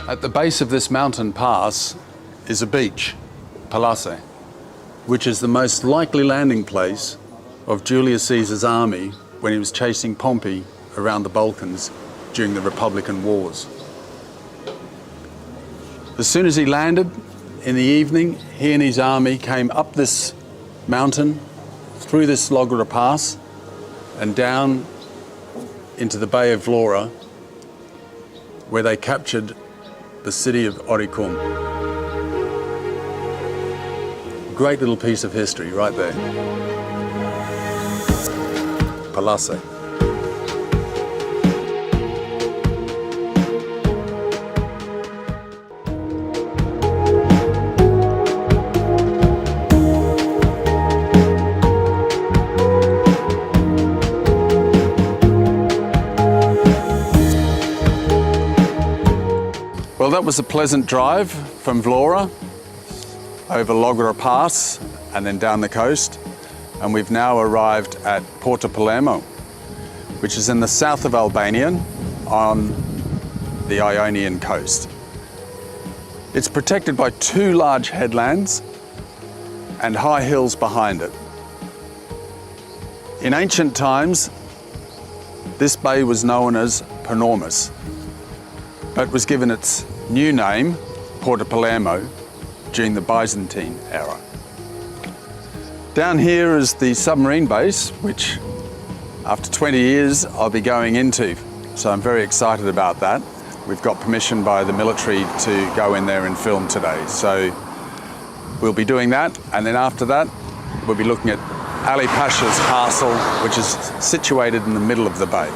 At the base of this mountain pass is a beach, Palermos, which is the most likely landing place of Julius Caesar's army when he was chasing Pompey around the Balkans during the Republican Wars. As soon as he landed in the evening, he and his army came up this mountain, through this Logora Pass, and down into the Bay of Vlora, where they captured the city of Oricum. Great little piece of history right there. Palermos. Well, that was a pleasant drive from Vlora over Logora Pass and then down the coast. And we've now arrived at Porto Palermo, which is in the south of Albania on the Ionian coast. It's protected by two large headlands and high hills behind it. In ancient times, this bay was known as Palermos, but was given its new name, Porto Palermo, during the Byzantine era. Down here is the submarine base, which after 20 years I'll be going into. So I'm very excited about that. We've got permission by the military to go in there and film today. So we'll be doing that, and then after that we'll be looking at Ali Pasha's castle, which is situated in the middle of the bay.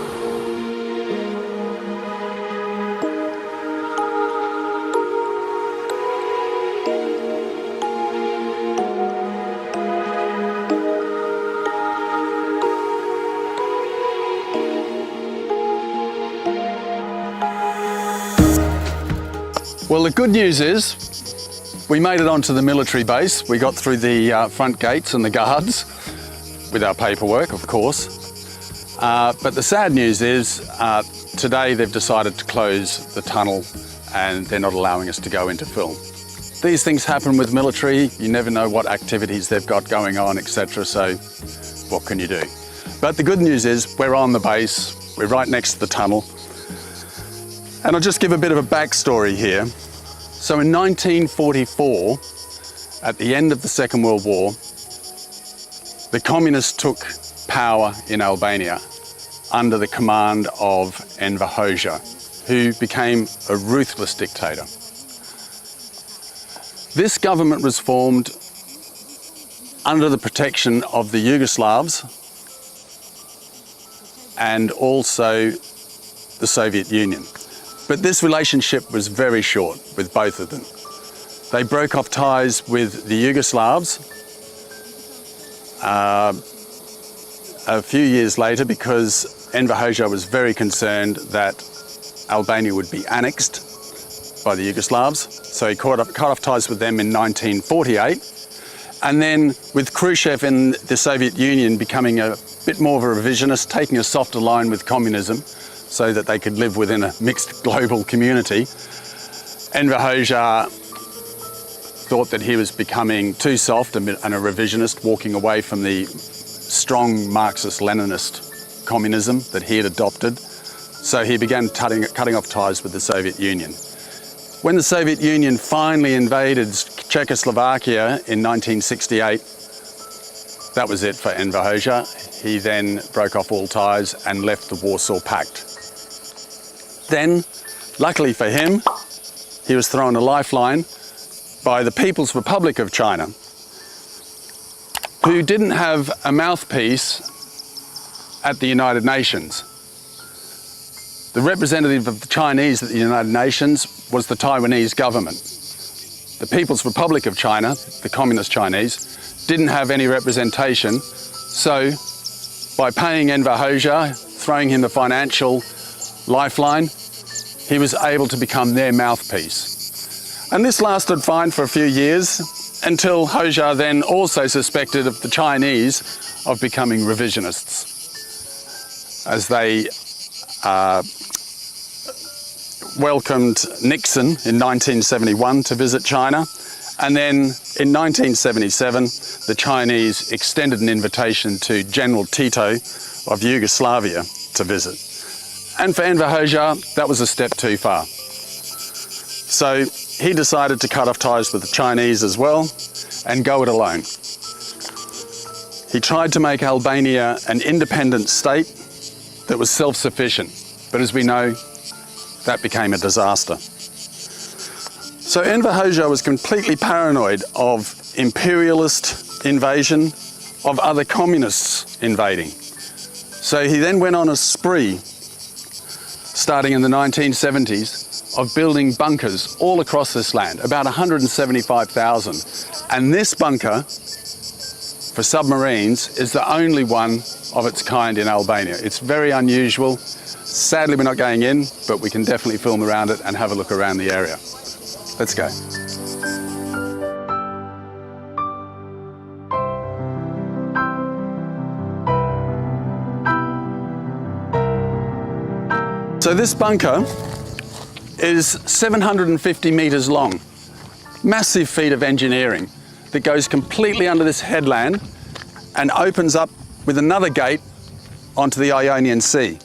Well, the good news is we made it onto the military base. We got through the front gates and the guards with our paperwork, of course. But the sad news is today they've decided to close the tunnel and they're not allowing us to go into film. These things happen with military. You never know what activities they've got going on, etc. So what can you do? But the good news is we're on the base. We're right next to the tunnel. And I'll just give a bit of a backstory here. So in 1944, at the end of the Second World War, the communists took power in Albania under the command of Enver Hoxha, who became a ruthless dictator. This government was formed under the protection of the Yugoslavs and also the Soviet Union. But this relationship was very short with both of them. They broke off ties with the Yugoslavs a few years later because Enver Hoxha was very concerned that Albania would be annexed by the Yugoslavs. So he cut off ties with them in 1948. And then with Khrushchev in the Soviet Union becoming a bit more of a revisionist, taking a softer line with communism, so that they could live within a mixed global community, Enver Hoxha thought that he was becoming too soft and a revisionist, walking away from the strong Marxist-Leninist communism that he had adopted. So he began cutting off ties with the Soviet Union. When the Soviet Union finally invaded Czechoslovakia in 1968, that was it for Enver Hoxha. He then broke off all ties and left the Warsaw Pact. Then, luckily for him, he was thrown a lifeline by the People's Republic of China, who didn't have a mouthpiece at the United Nations. The representative of the Chinese at the United Nations was the Taiwanese government. The People's Republic of China, the Communist Chinese, didn't have any representation, so by paying Enver Hoxha, throwing him the financial lifeline, he was able to become their mouthpiece. And this lasted fine for a few years until Hoxha then also suspected of the Chinese of becoming revisionists, as they welcomed Nixon in 1971 to visit China. And then in 1977, the Chinese extended an invitation to General Tito of Yugoslavia to visit. And for Enver Hoxha, that was a step too far. So he decided to cut off ties with the Chinese as well and go it alone. He tried to make Albania an independent state that was self-sufficient, but as we know, that became a disaster. So Enver Hoxha was completely paranoid of imperialist invasion, of other communists invading. So he then went on a spree, starting in the 1970s, of building bunkers all across this land, about 175,000. And this bunker for submarines is the only one of its kind in Albania. It's very unusual. Sadly, we're not going in, but we can definitely film around it and have a look around the area. Let's go. So this bunker is 750 meters long. Massive feat of engineering that goes completely under this headland and opens up with another gate onto the Ionian Sea.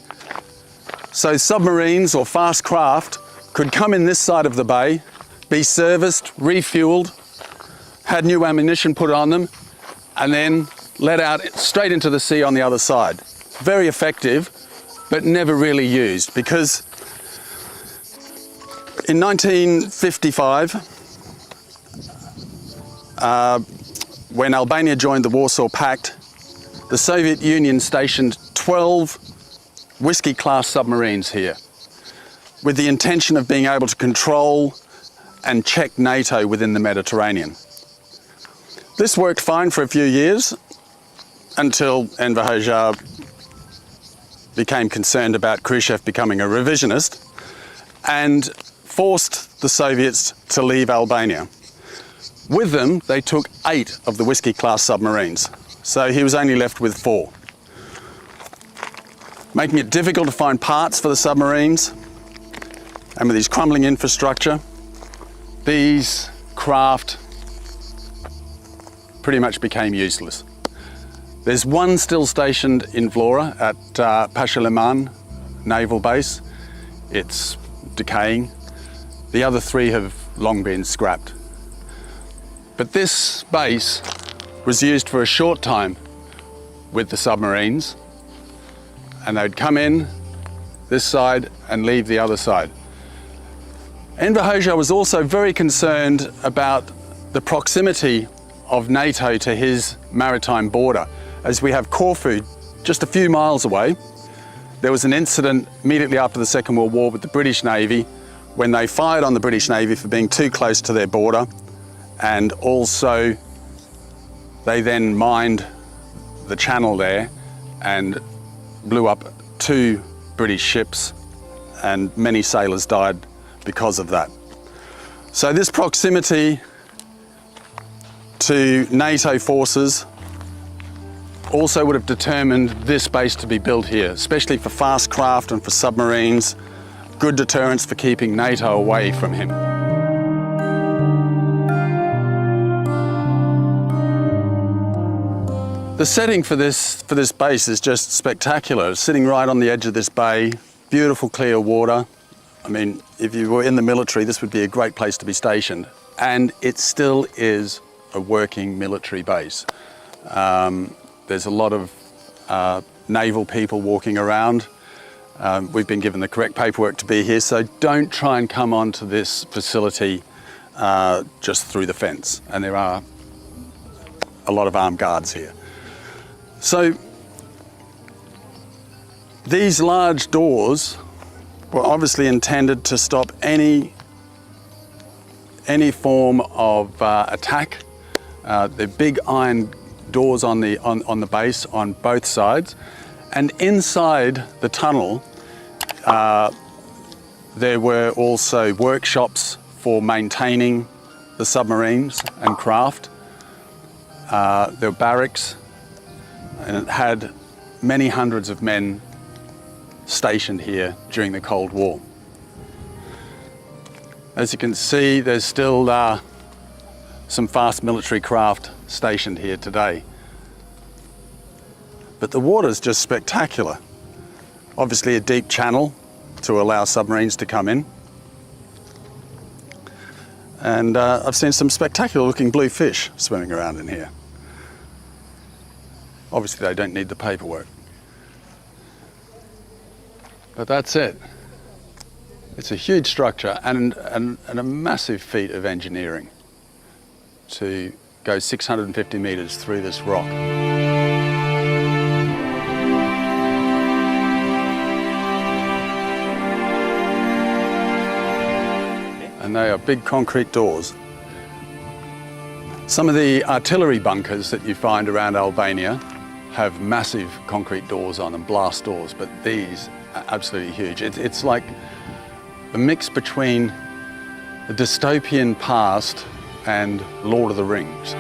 So submarines or fast craft could come in this side of the bay, be serviced, refueled, had new ammunition put on them, and then let out straight into the sea on the other side. Very effective, but never really used, because in 1955, when Albania joined the Warsaw Pact, the Soviet Union stationed 12 whiskey-class submarines here, with the intention of being able to control and check NATO within the Mediterranean. This worked fine for a few years until Enver Hoxha became concerned about Khrushchev becoming a revisionist and forced the Soviets to leave Albania. With them, they took 8 of the whiskey-class submarines, so he was only left with 4, making it difficult to find parts for the submarines. And with his crumbling infrastructure, these craft pretty much became useless. There's one still stationed in Vlora at Pashës naval base. It's decaying. The other 3 have long been scrapped. But this base was used for a short time with the submarines, and they'd come in this side and leave the other side. Enver Hoxha was also very concerned about the proximity of NATO to his maritime border. As we have Corfu just a few miles away, there was an incident immediately after the Second World War with the British Navy when they fired on the British Navy for being too close to their border, and also they then mined the channel there and blew up 2 British ships, and many sailors died because of that. So this proximity to NATO forces also would have determined this base to be built here, especially for fast craft and for submarines, good deterrence for keeping NATO away from him. The setting for this base is just spectacular. It's sitting right on the edge of this bay, beautiful clear water. I mean, if you were in the military, this would be a great place to be stationed. And it still is a working military base. There's a lot of naval people walking around. We've been given the correct paperwork to be here, so don't try and come onto this facility just through the fence. And there are a lot of armed guards here. So these large doors were obviously intended to stop any form of attack. They're big iron doors on the base on both sides, and inside the tunnel there were also workshops for maintaining the submarines and craft. There were barracks, and it had many hundreds of men stationed here during the Cold War. As you can see, there's still some fast military craft stationed here today. But the water's just spectacular. Obviously a deep channel to allow submarines to come in. And I've seen some spectacular looking blue fish swimming around in here. Obviously they don't need the paperwork. But that's it. It's a huge structure and a massive feat of engineering to go 650 metres through this rock. And they are big concrete doors. Some of the artillery bunkers that you find around Albania have massive concrete doors on them, blast doors, but these are absolutely huge. It's like a mix between the dystopian past and Lord of the Rings.